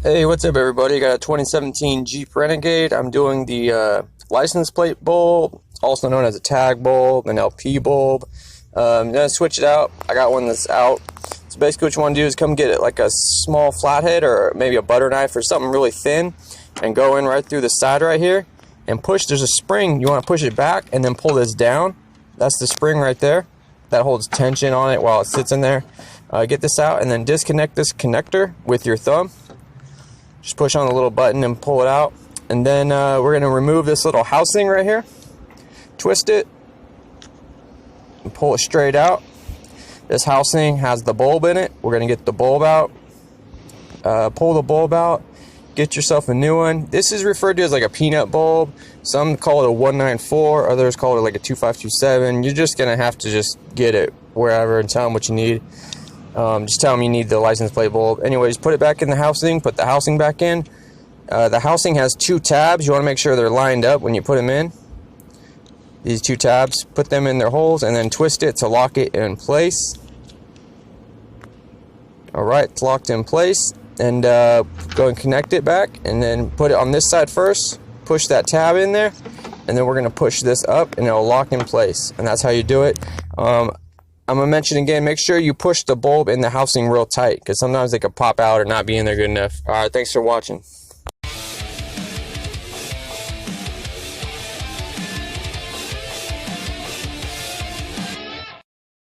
Hey, what's up everybody? Got a 2017 Jeep Renegade. I'm doing the license plate bulb, also known as a tag bulb, an LP bulb. I'm going to switch it out. I got one that's out. So basically what you want to do is come get it like a small flathead or maybe a butter knife or something really thin and go in right through the side right here and push. There's a spring. You want to push it back and then pull this down. That's the spring right there. That holds tension on it while it sits in there. Get this out and then disconnect this connector with your thumb. Just push on the little button and pull it out. And then we're going to remove this little housing right here. Twist it and pull it straight out. This housing has the bulb in it. We're going to get the bulb out. Pull the bulb out. Get yourself a new one. This is referred to as like a peanut bulb. Some call it a 194. Others call it like a 2527. You're just going to have to just get it wherever and tell them what you need. Just tell them you need the license plate bulb. Anyways, put it back in the housing. Put the housing back in. The housing has two tabs. You want to make sure they're lined up when you put them in. These two tabs, put them in their holes and then twist it to lock it in place. Alright, it's locked in place. And go and connect it back and then put it on this side first. Push that tab in there. And then we're going to push this up and it'll lock in place. And that's how you do it. I'm going to mention again, make sure you push the bulb in the housing real tight because sometimes they could pop out or not be in there good enough. Alright, thanks for watching.